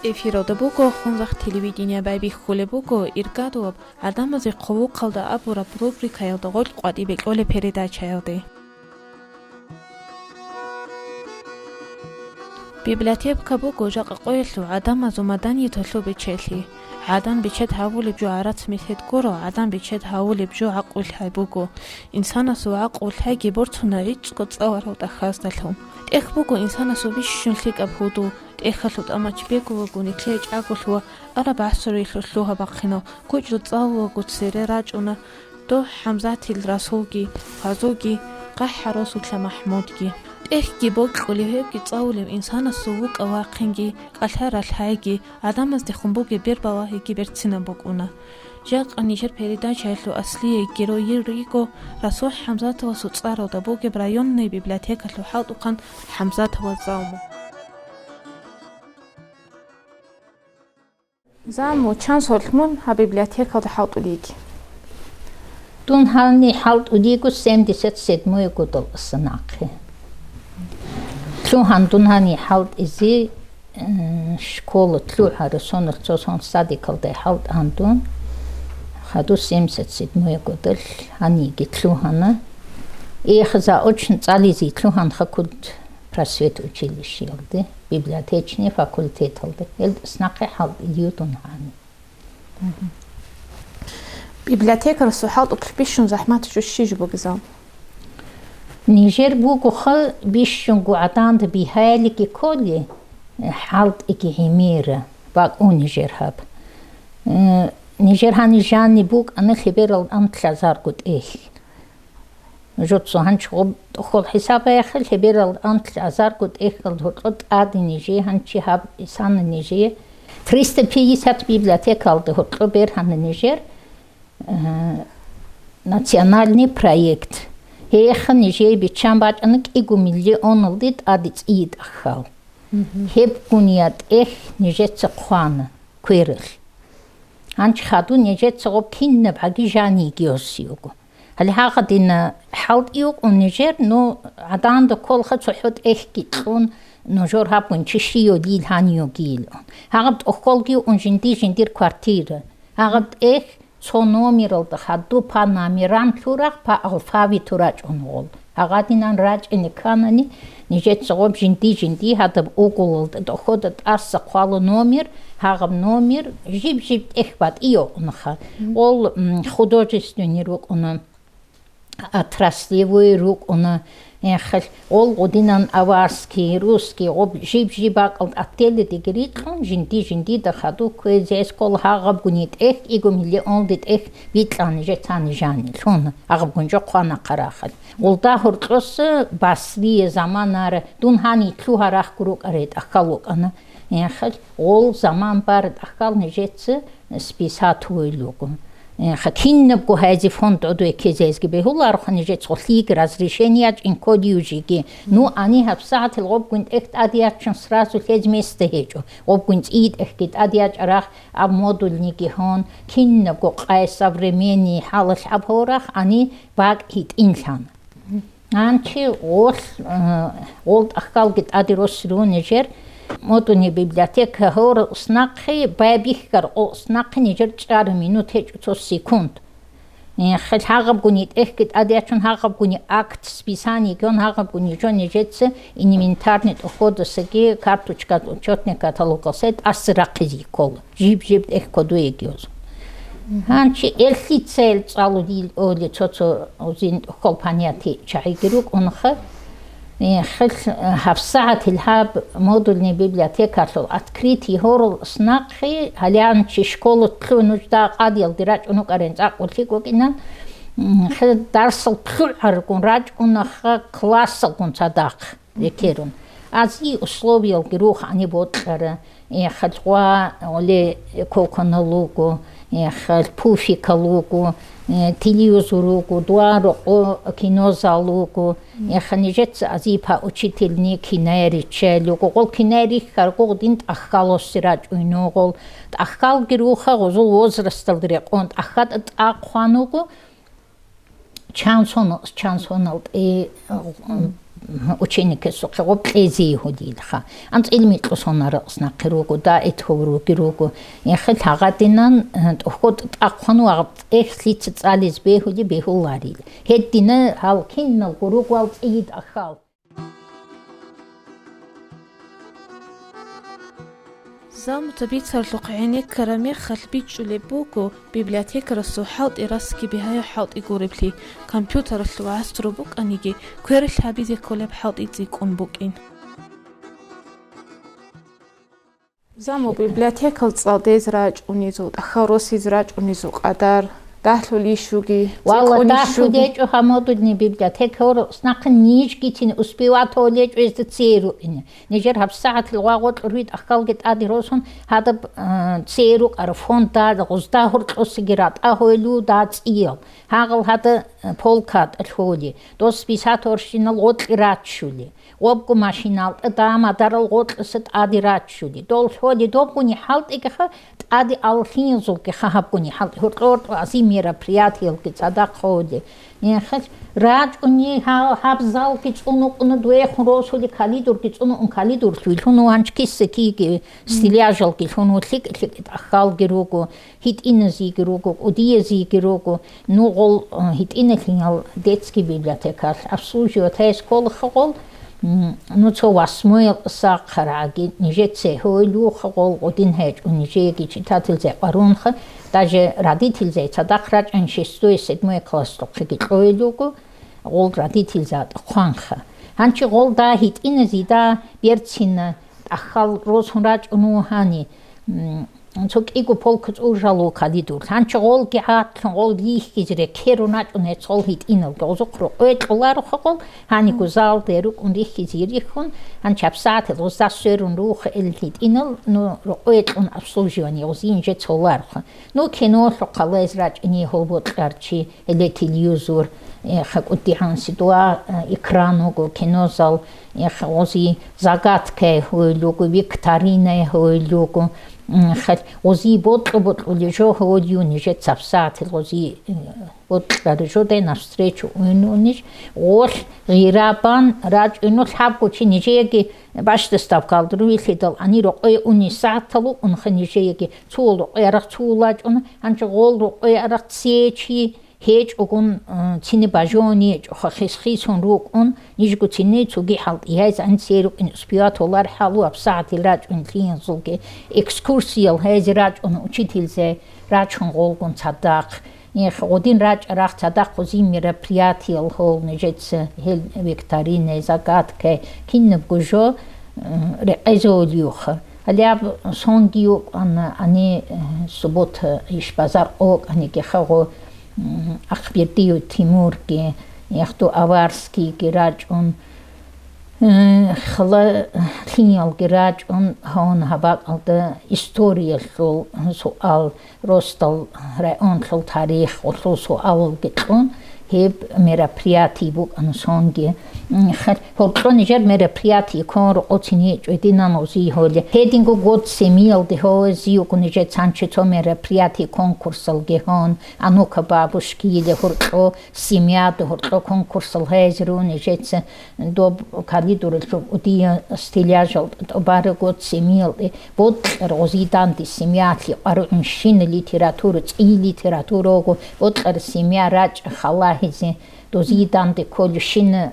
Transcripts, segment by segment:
Эфирода буго хунзах телевидение байби хуле буго иргадуоб адамази қову қалда абураб рубрика ялда гол қвадибек оле передача ялды. Библиотека буго жаqa qoylu адамазу madani толу бичели. Адам бичет хавулиб жо арац мисет горо адам бичет хавулиб жо ақул хай буго. Инсанасу ақул хай гибортуна ичко цавараута хаздалу. Эх буго инсанасу вишшунлик абхуду ეხალოთ ამაჩბეგო გუნიკლე ჭაგულვა არა ბასური ლუჰა ბახინო კუჭუ წავა გუცერე რაჭუნა დო ჰამზათილ რასულგი ფაზუგი ყაჰაროსულა მაჰმუდგი ეხგი ბოკლივები წაულებ ინსანასუ ვუკავახინგი ყალჰარალ ჰაიგი ადამას დიხუმბუგი ბერბავა ჰიგი ბერცინა ბოკუნა ჟაყანი შერ передача ელო ასლიე გეროი რიგო რასულ ჰამზათოვასუ წარავდა ბოგი რაიონნე ბიბლიოთეკა ლო ჰალტუყან ჰამზათოვა ზაუმო Заму чанс олмон ха библиотека да халтулиг. Тун хани халтулигу 77 году санакhi. Тлухан тун хани халт изи школа тлухара сонорцосон садикалда халт антун хаду 77 году хани тлухана их за очень цализи тлухан хакуд просвет училище ялды библиотечный факультет алды ел снақи хал идиотун хани библиотека расухал укрпишун захмат жушиш бугзам Нижер бугу хал бишун гуатанд бихайлики коли халт ики химира баг у Нижер хаб Нижер хани жанни буг аны хиберал антлазар гут эх جوتسو هنشوب دخول حساب يخل هبير الأنت أزار قد إخل هطلت آدي نيجي هنشي هاب إسان نيجي 350 библиотека алды هطلو بير هن نيجر национальный проект هيخ نيجي بيتشان باج أنك إيقو مليون الديد آديت إيد أخال هب كونيات إخ نيجي تقوانا كويرل هنش خادو نيجي تقوب كين نبعاقي جاني جيوسيوكو هل هاخدين حاط يوق ونجر نو عدان دكول خد صحوت إحكيتون نجور هابون تشيو ديل هانيو جيل هاخد أخول جيو جندير كوارتير هاخد صنوميرل دخدو با ناميران تورق با ألفاوي تراج أنغول هاخدين أن راج إنكانني نجت صغب جندي هذا أقول دخود أرس قالو نومير هاخد نومير جيب إخبات إيو أنخا أول خدوجستوني روك أنا отраслевой рук он ехал ол годинан аварский русский об жибак аттеле дегерит он жинди да хаду квезе скол хагаб гунит эх иго миллион дит эх битлан жетан жани сон агаб гунжо қана қарахал ол да хуртос басли заманар дун хани тлухарах курук арет ахалок ана ехал ол заман бар ахал нежетсе списат хуйлугум Хакинна бухази фонд одо экезезги бехулар ханижет схлиг разрешение инкодиужиги ну они хабсат лобгунд экт адиачн сразу хез месте хечо лобгунд ид экт адиач арах аб модульники хон кинна го қай современный халал абхорах они баг хит инсан анчи ол ахкал гит адиросру нежер модуни библиотека хор снақи байбихкар о снақи нижер 4 минут хеч 30 секунд хэл хагаб гунит эхкит адиачун хагаб гуни акт списание гон хагаб гуни жон нижетсе инвентарный доходосаги карточка учетный каталог сет асрақи кол жиб эх коду егиоз ханчи элхи цел цалудил оли цоцо озин компанияти чайгирук онха خل هفساعة الهاب مودلني بيبليوتيكا لو открытый هورل снақи هليان شي школу тлу нужда قاديل دراج انو قرن زاق ولتيكو كنا خل درسل тлу аргун раج унах класс кун цадақ лекерун ази условия герух они ботлары خلوا оле коконолугу خل пуфикалугу телевизоругу дуаро кинозалугу ханижет азипа учительни кинеричелугу гол кинерихар годинт ахкалосирач уйногол ахкал гируха гозул возрасталдыре конт ахат ақханугу чансонал ученики сухого плези ходилха анц илми тусонара снақируго да этховругируго яхал хагатинан хот ақхануар эхлит цалис бехуди бехулари хеттина халкиннал гуругвал ид ахал زامت بيتر لقعيني كرامي خلبيت جلبوكو بيبلياتيك رسو حاط إراسكي بهاي حاط إيقوربلي كمبيوتر اللو عسترو بوك أنيجي كوير الحبيزي كولب حاط إيزيك بوكين زامو بيبلياتيك الصاديز راج ونيزو أخاروسي زراج ونيزو قدر داخلو ليشوغي والله داخلو ديجو хамодудни библиотека снақан нижгитин успевато леж из церу нижер хаб саат лвагот рид ахкалгет адиросон хадаб церу арфонта гузда хуртосигират ахойлу дациел хагал хада полкат алхоли дос писаторшинал гот иратшули обку машинал дама дарал гот сет адиратшули дол холи добгуни халт икха ади алхинзулки хахабгуни халт хурт азим мероприятие кицадак ходи нехат рач уни хабзал кицуну уну дуэ хросули калидур кицуну ун калидур туилуну анчкиссе киги стиляжал килуну лик ахал геруго хит инзи геруго одиези геруго нугол хит инехингал детски библиотека абсужио тайскол хол ну цо восьмой сахараги нижеце хойлу хол один хэж унижеги читателзе арунха даже родитель цадахрач ан 6-7 класс тоқиги хойлуго ол родитель зат ханха ханчи гол да хит инзида берцина ахал росхурач унухани цок иго полкц ужало калидур ханчи гол гихат гол лихгизре керунат уне цол хит инал гозокро этлар хол хани гузал дерук und ich gizirikun han chapsat los das serun ruch elhit inal no roet un absoluzioni ozinje çolar no kino qalez rach ni hobot qarchi eletiluzur хакути хан ситуа экраного кинозал ози загадка хойлуго викторина хойлуго хат ози бот лежо ходюни же цапсат ози бот лежо навстречу униш ор гирабан рач уно хапучи нижеги башта ставкалдру вихидал ани рой унисаталу он хнижеги цул ярах цулач он анча гол рой ярах цечи هیچ اون چینی باجونی خیسون روک اون نیجگو چینی چوگی حال یهز انسیرو این اسپیات ولار حالو ابساعتی راج اون تین زوگی اکسکورسیل هیز راج اون учительзе راج اون غولگون صدق نیخ один راج راخ صدق خوزی мероприятиел хол нежец хел викторины загадки киннеб гужо резолюх аляб сонгиу ани суббота иш базар ок ани гехаго Ахбетио Тимурки, яхту аварский герач он хла хинял герач он хон хабак алда история шул суал ростал район шул тарих шул авал гетон хеб мероприятий бук анусонги хат холтронижер мероприятий кор оцини чединанози холе хедингу год семил де хозиу кунije цанчето мероприятий конкурсал гехон анука бабушки де хорто семья де хорто конкурсал хезру нижец до калидур удия стиляжал обар год семил бод розиданти семьяти аруншин литературу и литературу бод семья рач хала дозиданте колшин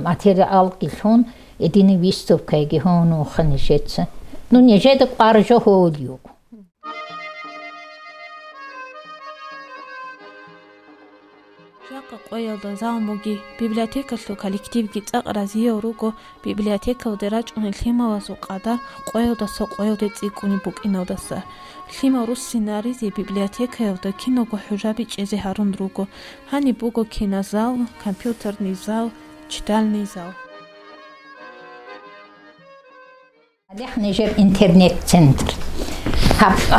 материал гихон эдини выставка гихон уханишеца ну нежеда аржо ходиу жака qoyalda zamоги библиотекалу коллективги цақразио руго библиотека удерач унилхимавасу қадар qoyalda со qoyalde цикуни букинодаса лима рус сценаризи библиотекаевда киного ҳуҷаби чезе ҳарун руго ҳани буго кинозал компютерный зал читальный зал Нижер интернет-центр.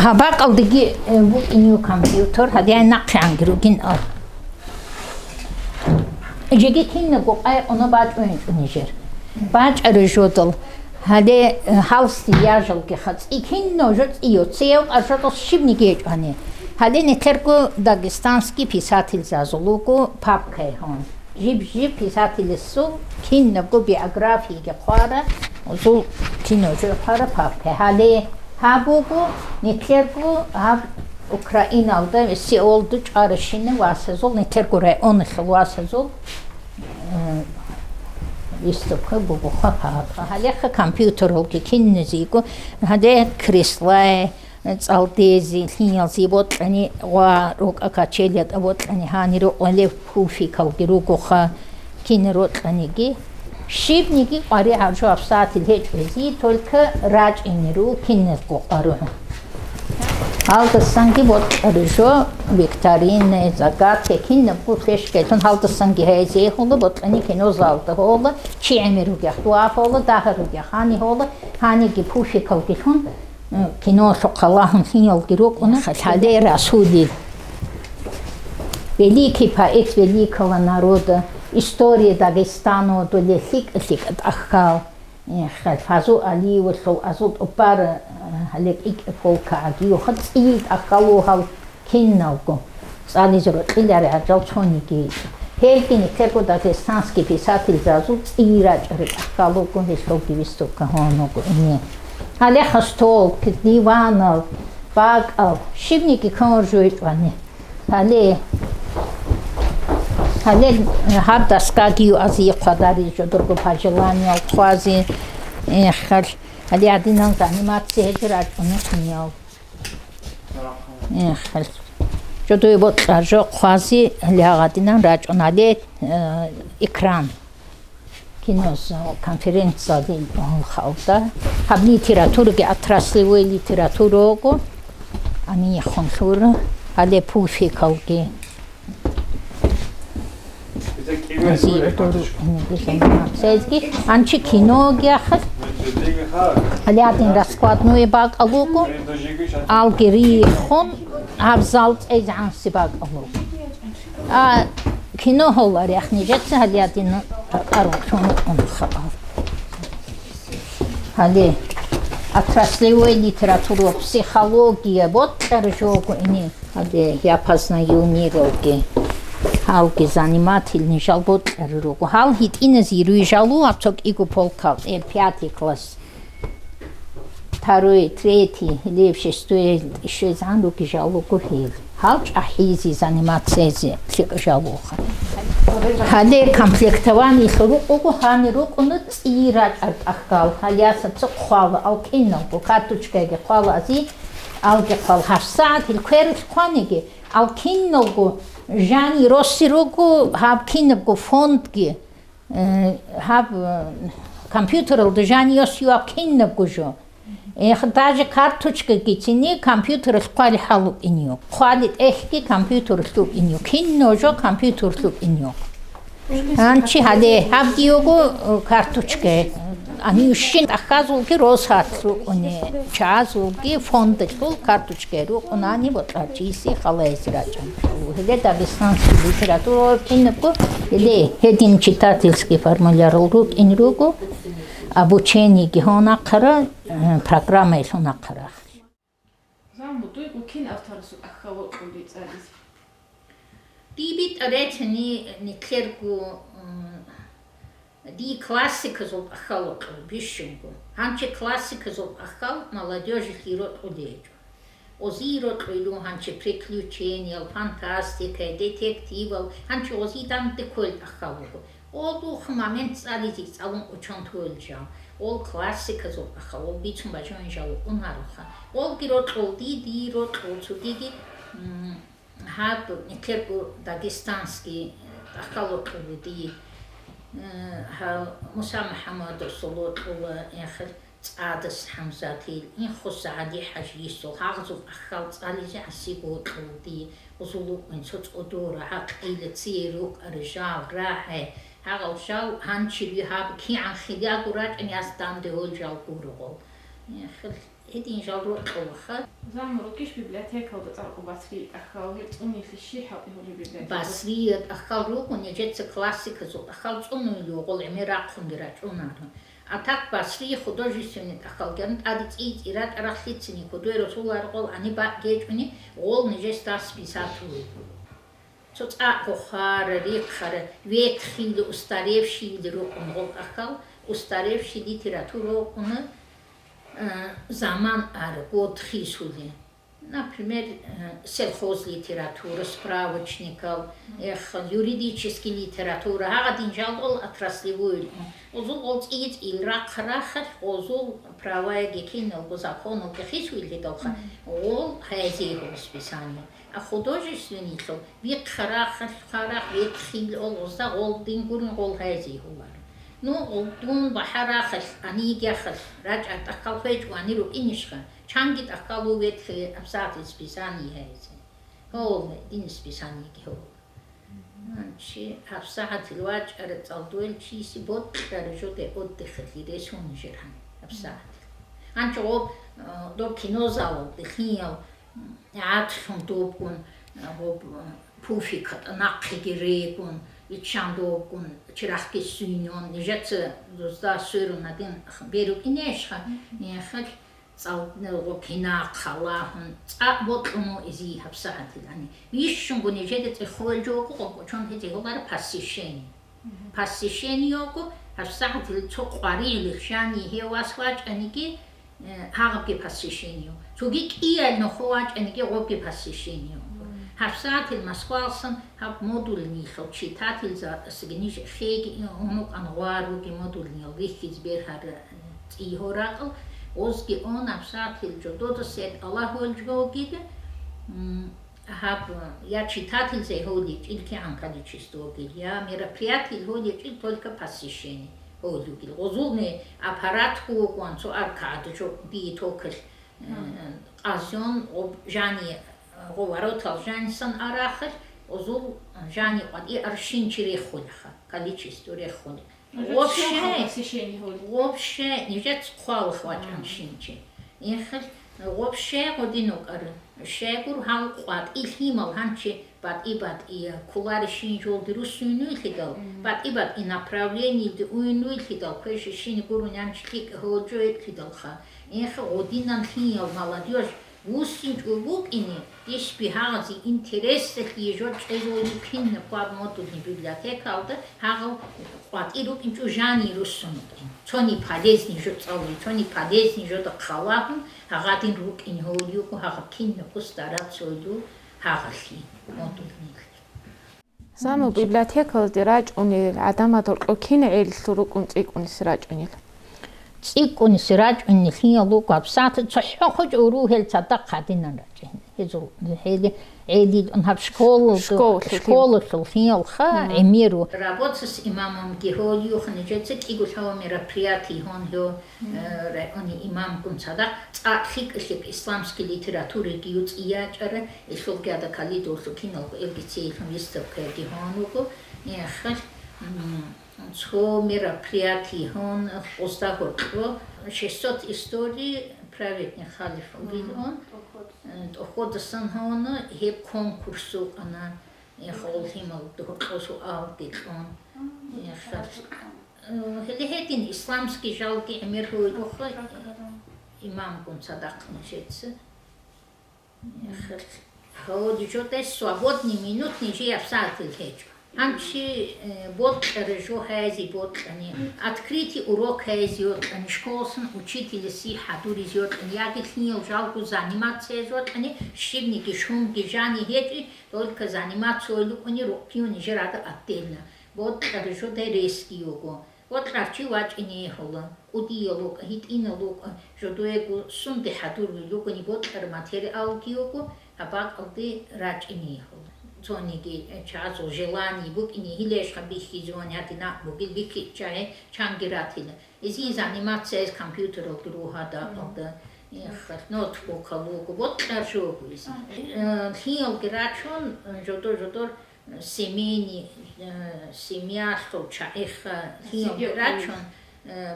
Хабақалдыги бук иню компьютер хадя нақшангиругин ал. Жеги кинного ай она бач Нижер. Бач аржодал هذا هاوس ياجل كخص إكين نوجد يوتسيو أجرد شبني عني هذا نتركو داغستانسكي بيساتيل زازولوكو باب كيهون жиб писатель-су кино биографии хвара озу кино хвара папе хале хабугу нитлергу хаб Украиналда Сеулду чарышины васазол нитергуре онысыл васазол виступка бубуха папа халеха компьютеролги киннезиго хаде креслае цалдези хиялзи вот они ва рок акачелят вот они ханиру олев пуфи калгиругоха кинерот аниги шибники ари харжу апсатил хечвези только рач инеру киннезго ару Haldasangi вот режо викторины загадки кино пуфешке тон haldasangi хейзе холо вот они кино залта холо чемеру гахтуа холо дахару гахани холо ханики пуфи калгишун кино шоколахан хинял гирок он хале расуди великий поэт великого народа история Дагестана долехик ахкал фазу али вошел азут опара халек ик фолкаги хат ит ахкалу хал киннауко сализро иляре аджалчоники хелкини теко дагестанский писатель зазут ирач ахкалу конешоки вистука хоноко не алеха стол диванов баг шибники конжует ване хале хаб доскаги ази қадари жодорго пожелания квази хал али адинан анимация жрат онхнял хал жодой вот жо квази али адинан рач онали экран кинос конференция дил халта хаб литературге отраслевой литературого ани хонсура али пуфи калги Анчи кино гяхат алядин раскладной баг алуко алгери хон абзалт эзанси баг алуко кино холар яхнижет алядин арушон онхал хале отраслевой литература психология вот таржогу ини хале я познаю мировки Halki занимательный жалбот руку. Хал хит иназирую жалу, апток игу полкал, 5 класс. 2, 3, или 6, еще зан руки жалу кухил. Халч ахизи заниматься жалуха. Хале комплектование руку, хани руку нут ират ахкал. Халяса цукхала, алкинал, карточкаге хала ази, алге хал хасад, илкверх хваниги, алкинногу Жани Россирогу хаб киногу фондги хаб компьютерл де Жани Йосио киногу жо даже карточка гитини компьютер сквали халу иньо хвалит эхки компьютер слуп иньо кино жо компьютер слуп иньо анчи хале хаб диогу карточка они ушин ахазулги росхатлу оне чазулги фондетлу карточкеру онани вот ачиси халайзрачан hele дагестанский литература киноку или один читательский формулярулрук инруку обучение гихонакара программа исонакара замутуй укин авторсу аххавот улицалис дибит аретни никлергу ди классика зол ахал бишинго ханче классика зол ахал молодежи хирот одеж озирот лу ханче приключения фантастика детективал ханче озидан декол ахал оду момент ализик алун учон толжа ол классика зол ахал бичун бажон жал унаруха ол гирот ди рот цудиги хат никлергу дагестанский ахал ди مسامحة الصلوات وآخر عادس حمزاتي إن خص عادي حجيسو هاغزو أخالت على جعسيبو تلدي وصلو من صوت أدورة عقيلة تيروك رجال راحة هاغو شاو هانشي هاب كي عن خيال قرات أن يستان دهول جال قرغو آخر هدين جال روح وخا زعمرو كيش بيبلياتيكا وبتعرقوا باسري أخاوي تقومي في الشيحة ويهولي بيبلياتيكا باسري أخاوي ونجت كلاسيكا زو أخاوي تقومي يوغول عميراق خندراج ونارو أتاك باسري خدوجيسيوني أخاوي جانت أدت إيد إيرات أرخلتني خدوي رسول الله رقول أني باق جيجوني غول نجت تاس بيساتوي цоца кохара рикхара ветхий устаревший рукун голахал устаревший литературу он заман ар год хисули. Например, сельхозлитература, справочников, юридическая литература, один жал отраслевую. Озул олцит илрак рахат, озул права гекинел по закону гехисуили долха, ол хайзиху списание. А художественный то век харахат харах век хил ол озда ол дингурн ол хайзиху бар. Ну ол дун бахарахат ани гехат раджат акалфеч ваниру инишха. Чангит акалу ветхи абсаты списание хайзе. Ол дин списание гехол. Чи абсат лвач арат алдуэл чиси бот даржоте отдыхли ресун жирхан абсат. Анчо до кинозал дхиел яатхун добгун об пуфикат нақхигерекун ичандокун чирахки сүйнон нежеце дозда сөрүн адин беру кинешха нехал цалнего кина халахун ца ботлуну изи хабсахатилани вишшун гунежедет эхолжоку чон хетегодар пассишениоку хабсахатил цоқвари лихшани хевасвач аники хагапки пассишенио цуги киэл нохвач аники гопки пассишенио хабсахатил масквалсан хаб модульни хочитатил за сгниш хеги онук анвару ки модульни вихиз берхар ihoraql озги он абсахатил жодото сет аллахолжго гиде хаб я читатель зе ходит илки анкали чисто я мероприятие ходит только посещение ходит озулне аппарат куон со аркаду жо би токер азон об жани говоротал жансан арахер озул жани и аршин чирехольха количество рехоль вообще не жет хвал хватан шинче ехал вообще годинок ар шегур хал кват илхимал ханче бат и кулар шинжол дирусуну хидал бат и направление де уйну хидал пеше шин гурунянчик ходжоет хидалха ехал годинан хиал молодежь Усинч губук ини диш бихази интересы хижот чезоли пин пар мотудни библиотека алда хагал кват ирук инчу жани руссунут чони полезни жот цаули чони полезни жот халахун хагатин рук ин холиуку хагакин кустарат сойлу хагалхи мотудни Саму библиотека дирач уни адаматор окин эллурук унцик унисрач унил цикун сирач уннихиалук абсат цохохож урухел цадақадинараж хезу хели эди он хаб школу хилха эмиру работа с имамом геолию хнежецек игушава мероприятий хонло они имам кунцада цахик исламской литературы гиуц иячара ишолгада калидорсу кинал элгицей выставка геонуго нехал Схо мероприятий он остахотво 600 историй праведник халиф убил он доходсан он хеп конкурсу она ехал химал доходсу аудит он хелехетин исламский жалки эмирхуй дохо имам кун садак нешется ходи жоте свободный минутный же абсолютно хечу Анчи бот режу хайзи бот они открытый урок хайзи они школсын учители си хадури зёт они ягихнил жалку заниматься зёт они шибники шумки жани хети только заниматься они рокпиони жерада отдельно бот режу де рески його вот рачивач не хола удиолог хит инолог жодуего сунде хадури луго не бот материал киого абак алды рач не хола Цоники часу желаний бук и не хилеш хабихи звонят на бугил бики чае чангиратина. Изи заниматься с компьютером друга да ноутбук луку вот хорошо будет. Хил грачон жодор семья что чаеха хил грачон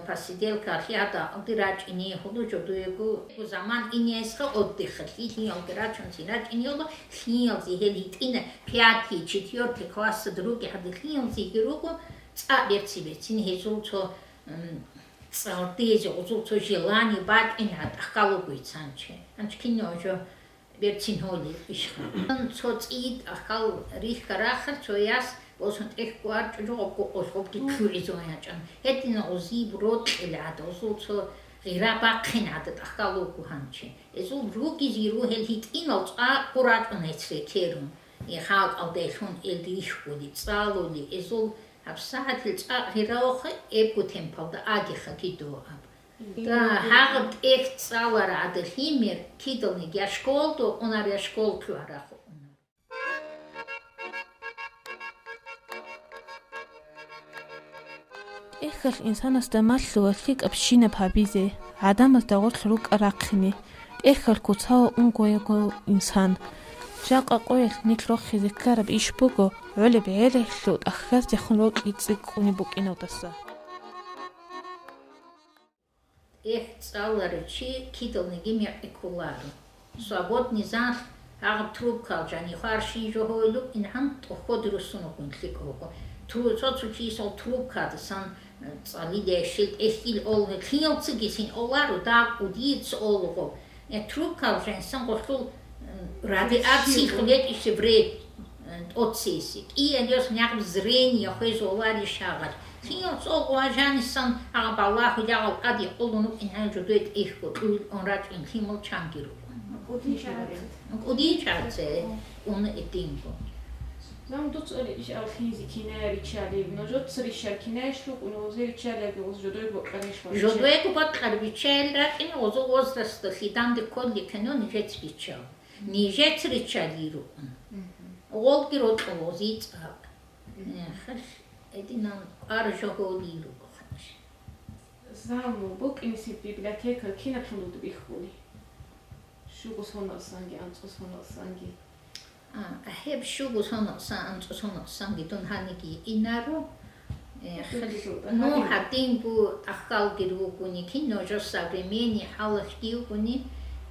посиделка архиата отдырач и не ходу жодуего заман и не сха отдыха хил грачон сирач и не оло хил зихелит ина 5-4 класс други хады хил зихируку ца берцибецин хезулцо цалтезе озулцо желание бат и не атакалу буйцанче анч кино жо Берцин холи ишха. Соц ид ахал рих карахар сояс осон эквар жогко осопки кюризоячан. Этина ози брод элад осоцо غيراباقين تخلوكو هانشي ازو بروكي زيرو هل هيت إنو تا قرات ونتسي كيرون يخاط أو ديشون إلديشو دي تصالو دي ازو هبساعت هلتا غيروخ إبقو تنبال دا آجي خاكيدو أب دا هاغب إخ تصالر عدل هيمير كيدل نيجي أشكول دو ونار يشكول كوارخو إخل إنسان استمالو وثيق أبشينا بابيزي عدم استغل روك أراقيني إخل كوتاو أنقويقو إنسان جاق أقويل نيكلوخ ذكر بإيش بوغو علي بعيلي خلود أخاز يخون روك يتسيقوني بوك إنو تسا إخ تصالرشي كيدل نيجي مير إكولارو صابوت نزال هاغب تروب كالجاني خارشي جوهولو إنهم تخود رسونو كنتليكوكو Труцоцучи сол трубката сан цалидешит эхил ол клиентцигисин олару так удиц олго трубка уже сан гостул радиации хлет и вред отсесик и они някакво зрение хезолари шагат клиент ол важани сан абаллах дял ади олуну инхан жодет эхко он рат ин химол чангиру удичаце он этинго نعم دوتسألي إيش الخيزي كناري تشالي نجود سري شركناش لو ونوزير تشالي بوز جدوي بقريش ما جدوي كبر بيتشال لكن وزو وز دستخدام دكول كانون نجت بيتشال نجت ريتشالي رو أول كيروت وزيت خش إدينا أرجعوا ليرو خش زامو بوك إنسي بيبليوتيكا كينا بحمود بيخوني شو بصونا السانجي أنت بصونا السانجي أحب شو بصنع سان تصنع سان جدون هنيكي إنارو نو هاتين بو أخال جرو كوني كينو جوسا بريميني حالة كيو كوني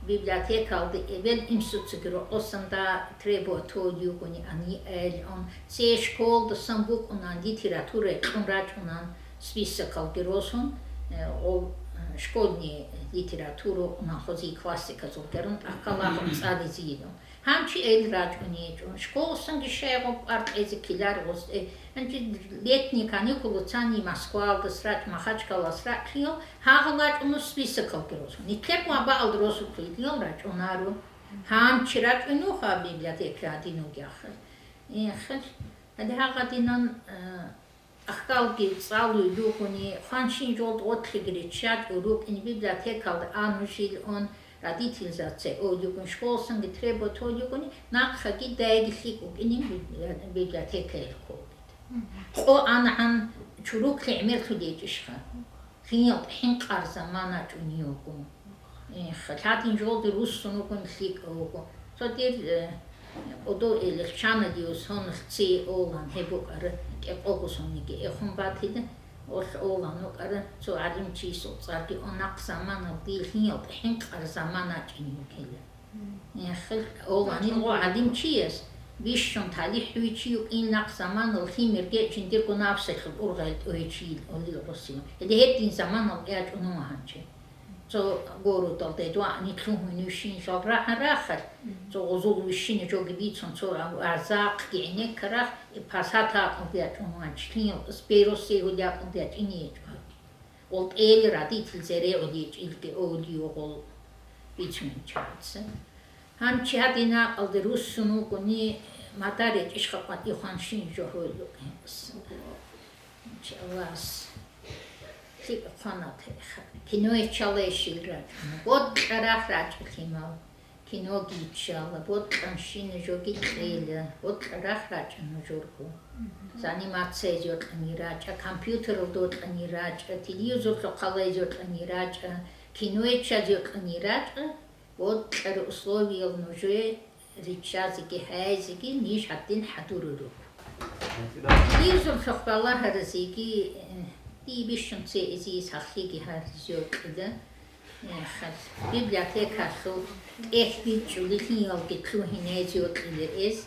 بيبليوتيكا دي إبل إمسوت جرو أصلا دا تريبو توديو كوني أني أن سي شكول دا سامبوك أنان ليتراتورة كونراج أنان سبيسكال جروسون أو شكولني ليتراتورو أنان خوزي كلاسيكا زوجرون أخالهم سالي زيدو همچی ایلراج کنید. شکل سنگی شیعه ارد از کلار است. انچی لیتنی کانیکولو تانی مسکوال دسترات مخاچکال دسترات کلیو هاغلات اونو سپیسکال کروس. نیکر ما با الدروسو کلیدیون راج اونارو همچی راج اونو خا بیبلیوتیک رادینو گیاخر. خیر. هده هاغدینان اخکال گیت سالو یو کنی خانشین جود اوتلی گریچاد اوروک این بیبلیوتیک کال آنوشیل اون Родительница одюгун школсан ги треба тодюгуни накхаги дайгиликуг инин библиотека элкобит. О анан чурук лемер худечишха. Хиньот хин қар замана чуниогун. Хатин жолды руссунугун ликогу. Содир одо элчана диусон хци олан хебукар кепогусониги эхун батиде أولانو كذا سو عالم شيء سو صارتي أناق زمان أبدي هني أبحين كار زمان أجنو كله يعني خل أولاني هو عالم شيء بيشون تالي حوي شيء إن ناق زمان الخي مرجع جندير كنا بسخ الأورغال أي شيء أولي الرسيم إذا هيتين زمان أبيات أنو ما هنشي سو غورو تالتي دوا نيكلو هنوشين شابرا هراخر سو غزول وشين جو جبيتون سو أرزاق يعني كراخ pasata أبيات أنو هنشين سبيرو سيهوديات أبيات إني قلت إيه راديتل زري أوليج إلتي أولي وقول بيتمن شارتس هنشي هادينا الدروس سنو كوني مدارج إشخاقات يخانشين جهولو كنس إن شاء الله في قناة كينو يتشاليش الراج بود راح راج الخيمال كينو جيتشالا بود خانشين جوجي تريلا بود راح راج نجوركو زاني ما تسيزيوت أني راج كمبيوتر دوت أني راج تليفزور قليزيوت أني راج كينو يتشازيوت أني راج بود условия النجوي ريتشازيكي هايزيكي نيش حتين حدورو تليفزور فقبالله هرزيكي دي بيشون تي ازيز هخيجي هرزيو كده خد بيبليوتيكا شو احبي جوليكي يلقي كلو هنازيو كده از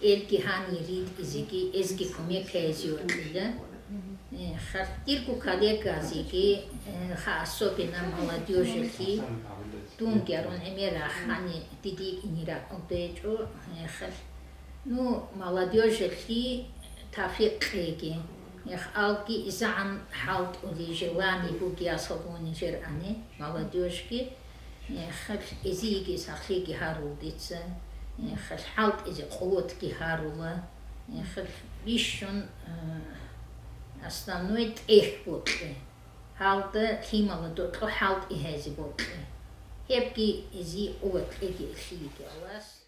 الكي هاني ريد ازيكي ازكي كوميكا ازيو كده خد ديركو كاليكا ازيكي خاصو بنا молодежи دون جارون أميرا خاني تديك إنيرا أبيجو خل نو молодежь اللي تافيق خيجي يخ ألقي إذا عن حالت ولي جواني بوجي أصابوني جراني молодежь كي خل إزيجي سخيجي هاروديتس خل حالت إذا قوت كي هارولا خل بيشون основной بوتلي حالت خيمة دوتلو حالت إهازي بوتلي هبكي إزي أوت إجي خيجي ألاس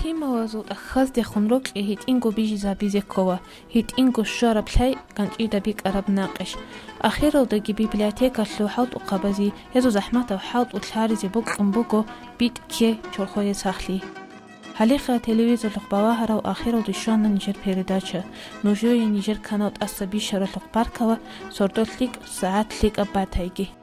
خيما وزود أخذ دي خنروك هيت إنكو بيجي زابيزي كوا هيت إنكو الشارب بلاي كانت إيدا بيك أرب ناقش أخيرا ودقي بيبلياتيكا اللوحات وقابزي يزو زحمات وحاوت وتلاريزي بوك أمبوكو بيت كي چورخوية ساخلي حليقة تلفزيون لقباوها رو أخيرا ودشوانا نيجر передача نوجوية نيجر كانت أصبي شرط لقباركوا سردوت ليك ساعات ليك أباتايجي